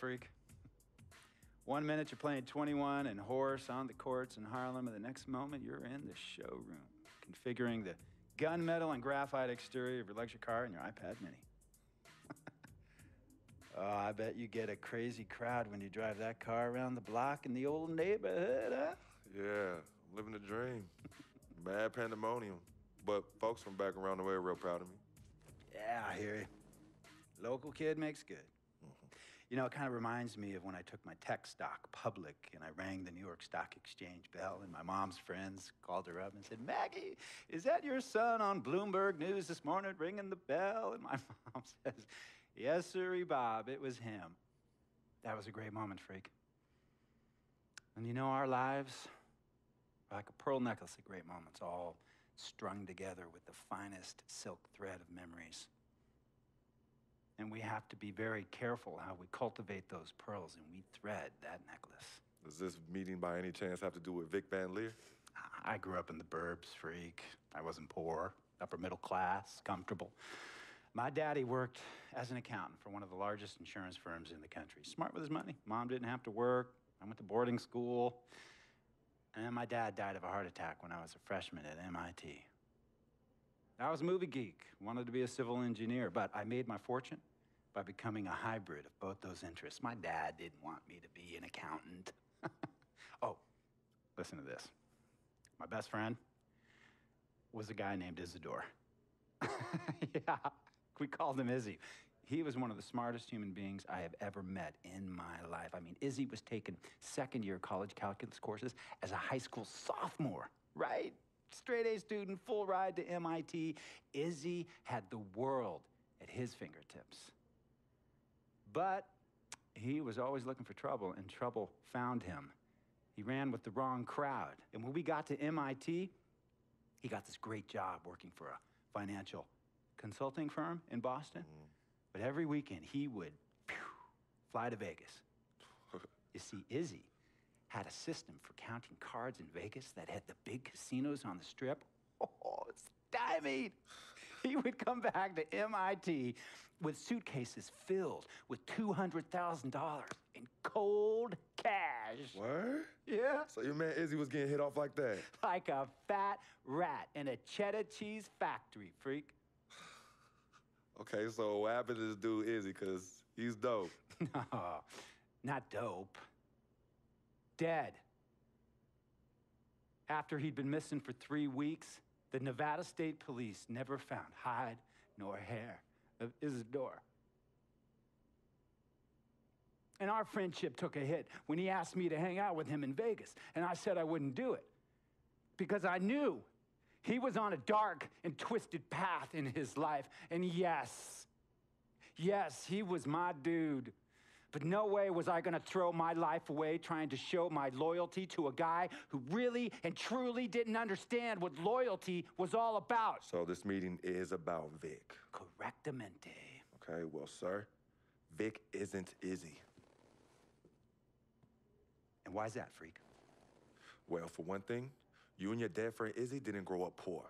freak. 1 minute you're playing 21 and horse on the courts in Harlem, and the next moment you're in the showroom, configuring the gunmetal and graphite exterior of your luxury car and your iPad mini. Oh, I bet you get a crazy crowd when you drive that car around the block in the old neighborhood, huh? Yeah, living the dream. Bad pandemonium. But folks from back around the way are real proud of me. Yeah, I hear you. Local kid makes good. You know, it kind of reminds me of when I took my tech stock public and I rang the New York Stock Exchange bell and my mom's friends called her up and said, "Maggie, is that your son on Bloomberg News this morning ringing the bell?" And my mom says, "Yes, sirree, Bob, it was him." That was a great moment, freak. And you know, our lives are like a pearl necklace of great moments, all strung together with the finest silk thread of memories. And we have to be very careful how we cultivate those pearls and we thread that necklace. Does this meeting by any chance have to do with Vic Van Leer? I grew up in the burbs, freak. I wasn't poor, upper middle class, comfortable. My daddy worked as an accountant for one of the largest insurance firms in the country. Smart with his money. Mom didn't have to work. I went to boarding school. And then my dad died of a heart attack when I was a freshman at MIT. I was a movie geek, wanted to be a civil engineer, but I made my fortune by becoming a hybrid of both those interests. My dad didn't want me to be an accountant. Oh, listen to this. My best friend was a guy named Isidore. Yeah, we called him Izzy. He was one of the smartest human beings I have ever met in my life. I mean, Izzy was taking second-year college calculus courses as a high school sophomore, right? Straight-A student, full ride to MIT. Izzy had the world at his fingertips. But he was always looking for trouble, and trouble found him. He ran with the wrong crowd. And when we got to MIT, he got this great job working for a financial consulting firm in Boston. But every weekend, he would fly to Vegas. You see, Izzy had a system for counting cards in Vegas that had the big casinos on the Strip. Oh, stymied. He would come back to MIT with suitcases filled with $200,000 in cold cash. What? Yeah. So your man Izzy was getting hit off like that? Like a fat rat in a cheddar cheese factory, freak. Okay, so what happened to this dude Izzy, because he's dope? No, not dope. Dead. After he'd been missing for 3 weeks, the Nevada State Police never found hide nor hair of Isidore. And our friendship took a hit when he asked me to hang out with him in Vegas, and I said I wouldn't do it because I knew he was on a dark and twisted path in his life. And yes, he was my dude. But no way was I gonna throw my life away trying to show my loyalty to a guy who really and truly didn't understand what loyalty was all about. So this meeting is about Vic. Correctamente. Okay, well, sir, Vic isn't Izzy. And why's that, freak? Well, for one thing, you and your dead friend Izzy didn't grow up poor.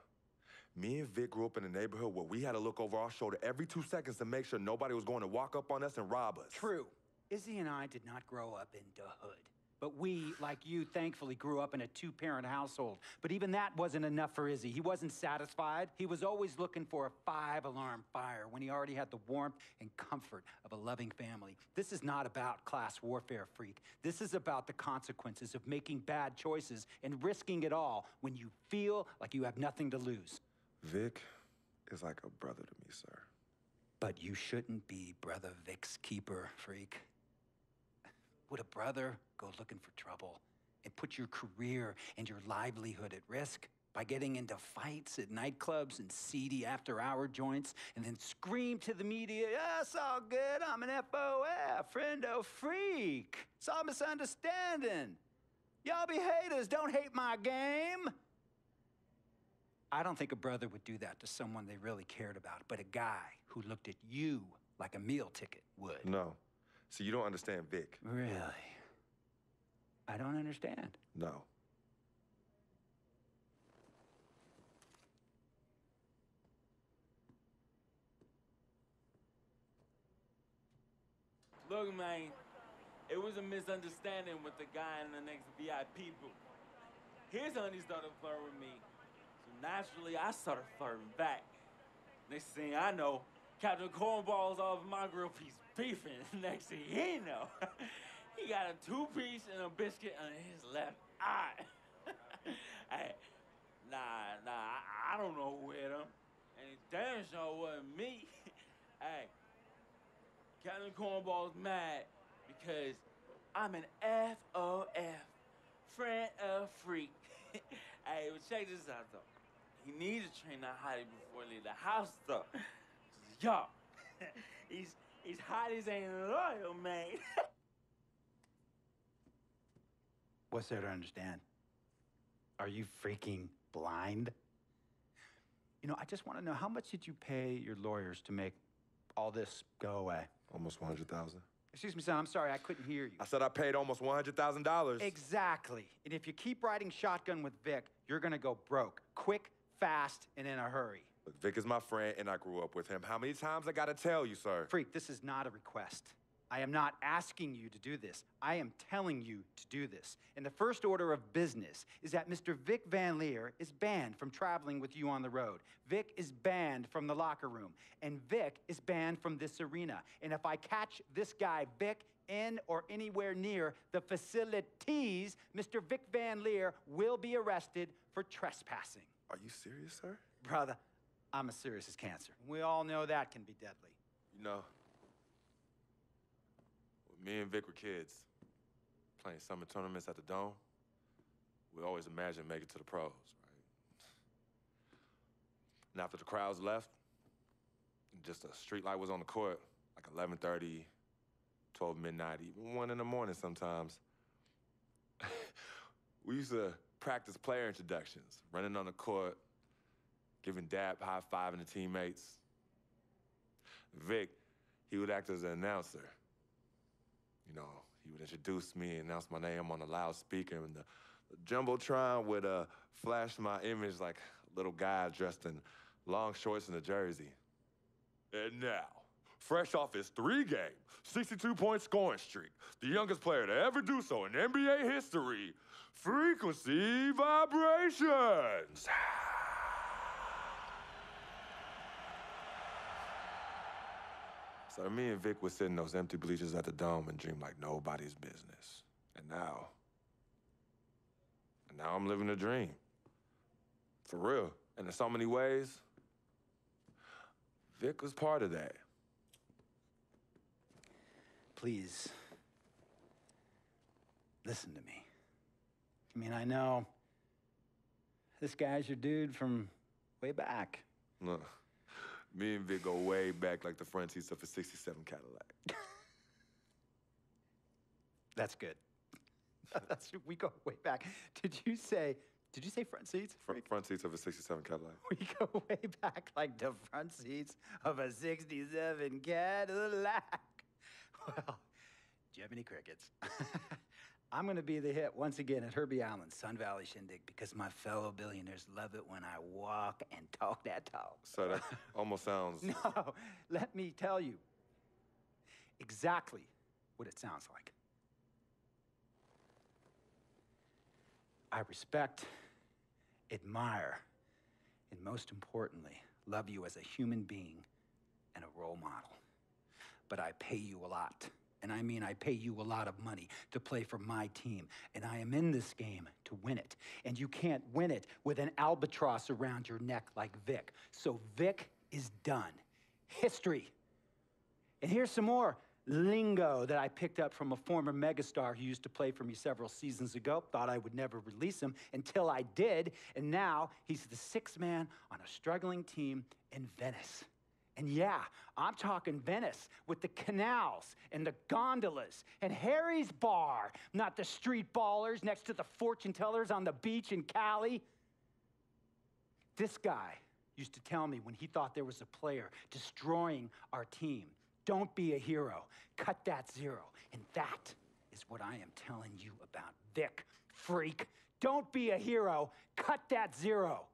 Me and Vic grew up in a neighborhood where we had to look over our shoulder every 2 seconds to make sure nobody was going to walk up on us and rob us. True. Izzy and I did not grow up in the hood. But we, like you, thankfully grew up in a 2-parent household. But even that wasn't enough for Izzy. He wasn't satisfied. He was always looking for a 5-alarm fire when he already had the warmth and comfort of a loving family. This is not about class warfare, freak. This is about the consequences of making bad choices and risking it all when you feel like you have nothing to lose. Vic is like a brother to me, sir. But you shouldn't be Brother Vic's keeper, freak. Would a brother go looking for trouble and put your career and your livelihood at risk by getting into fights at nightclubs and seedy after-hour joints and then scream to the media, "Yeah, it's all good, I'm an FOF, friendo freak. It's all misunderstanding. Y'all be haters, don't hate my game." I don't think a brother would do that to someone they really cared about, but a guy who looked at you like a meal ticket would. No. See, you don't understand Vic. Really? I don't understand. No. Look, man, It was a misunderstanding with the guy in the next VIP booth. His honey started flirting with me, so naturally I started flirting back. Next thing I know, Captain Cornball's off my grill piece beefing. Next thing he know, he got a two-piece and a biscuit on his left eye. Hey, I don't know who hit him. And it damn sure wasn't me. Hey, Captain Cornball's mad because I'm an FOF, friend of freak. Hey, but check this out, though. He needs to train that hottie before he leave the house, though. Yo, he's hot as ain't loyal, man. What's there to understand? Are you freaking blind? You know, I just want to know, how much did you pay your lawyers to make all this go away? Almost $100,000. Excuse me, son, I'm sorry, I couldn't hear you. I said I paid almost $100,000. Exactly. And if you keep riding shotgun with Vic, you're gonna go broke. Quick, fast, and in a hurry. Look, Vic is my friend, and I grew up with him. How many times I gotta tell you, sir? Freak, this is not a request. I am not asking you to do this. I am telling you to do this. And the first order of business is that Mr. Vic Van Leer is banned from traveling with you on the road. Vic is banned from the locker room. And Vic is banned from this arena. And if I catch this guy, Vic, in or anywhere near the facilities, Mr. Vic Van Leer will be arrested for trespassing. Are you serious, sir? Brother, I'm as serious as cancer. We all know that can be deadly. You know, when me and Vic were kids, playing summer tournaments at the Dome, we always imagined making it to the pros, right? And after the crowds left, just a street light was on the court, like 11:30, 12 midnight, even 1 in the morning sometimes. We used to practice player introductions, running on the court, giving dap, high-fiving the teammates. Vic, he would act as an announcer. You know, he would introduce me, announce my name on the loudspeaker, and the Jumbotron would flash my image like a little guy dressed in long shorts and a jersey. And now, fresh off his 3-game, 62-point scoring streak, the youngest player to ever do so in NBA history, Frequency Vibrations. So me and Vic would sit in those empty bleachers at the Dome and dream like nobody's business. And now I'm living a dream. For real. And in so many ways, Vic was part of that. Please, listen to me. I mean, I know this guy's your dude from way back. Look, me and Vic go way back like the front seats of a '67 Cadillac. That's good. We go way back. Did you say front seats? Front seats of a '67 Cadillac. We go way back like the front seats of a '67 Cadillac. Well, do you have any crickets? I'm gonna be the hit once again at Herbie Allen's Sun Valley Shindig because my fellow billionaires love it when I walk and talk that talk. So that almost sounds... No, let me tell you exactly what it sounds like. I respect, admire, and most importantly, love you as a human being and a role model. But I pay you a lot. And I mean, I pay you a lot of money to play for my team. And I am in this game to win it. And you can't win it with an albatross around your neck like Vic. So Vic is done. History. And here's some more lingo that I picked up from a former megastar who used to play for me several seasons ago. Thought I would never release him until I did. And now he's the sixth man on a struggling team in Venice. And yeah, I'm talking Venice with the canals and the gondolas and Harry's bar, not the street ballers next to the fortune tellers on the beach in Cali. This guy used to tell me when he thought there was a player destroying our team, don't be a hero, cut that zero. And that is what I am telling you about Vic, freak. Don't be a hero, cut that zero.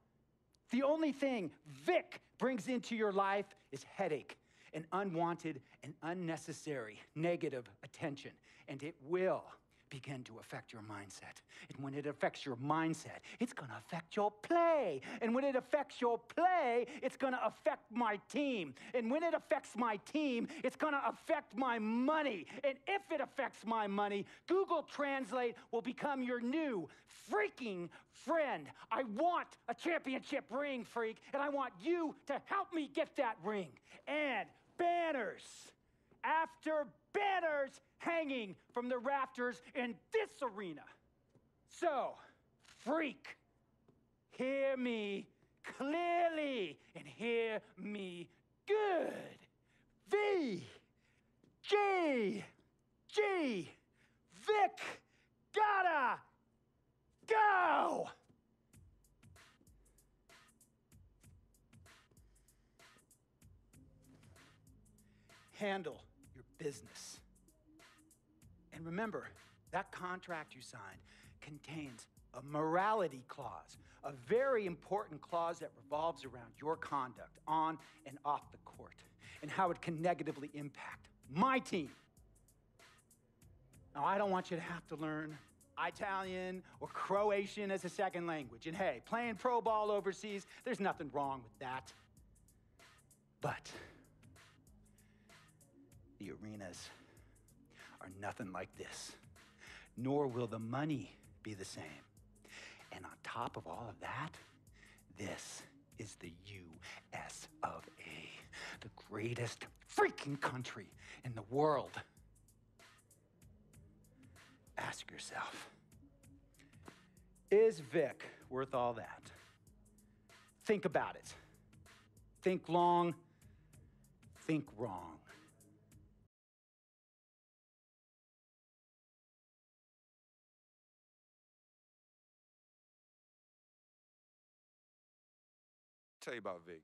The only thing Vic brings into your life is headache. and unwanted and unnecessary negative attention, and it will begin to affect your mindset. And when it affects your mindset, it's going to affect your play. And when it affects your play, it's going to affect my team. And when it affects my team, it's going to affect my money. And if it affects my money, Google Translate will become your new freaking friend. I want a championship ring, freak, and I want you to help me get that ring. And banners after banners hanging from the rafters in this arena. So, freak, hear me clearly and hear me good. V, G, Vic, gotta go. Handle your business. And remember, that contract you signed contains a morality clause, a very important clause that revolves around your conduct on and off the court, and how it can negatively impact my team. Now, I don't want you to have to learn Italian or Croatian as a second language. And hey, playing pro ball overseas, there's nothing wrong with that. But the arenas are nothing like this, nor will the money be the same. And on top of all of that, this is the US of A, the greatest freaking country in the world. Ask yourself, is Vic worth all that? Think about it. Think long, think wrong. Tell you about Vic.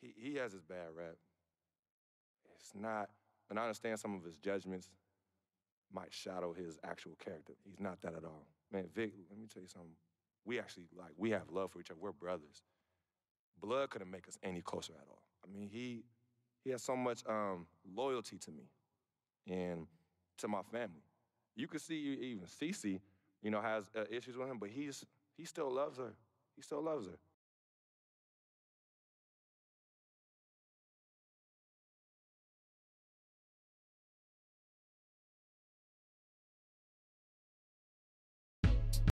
He has his bad rap. It's not, and I understand some of his judgments might shadow his actual character. He's not that at all. Man, Vic, let me tell you something. We have love for each other. We're brothers. Blood couldn't make us any closer at all. I mean, he has so much loyalty to me and to my family. You could see even Cece, has issues with him, but he still loves her. He still loves her.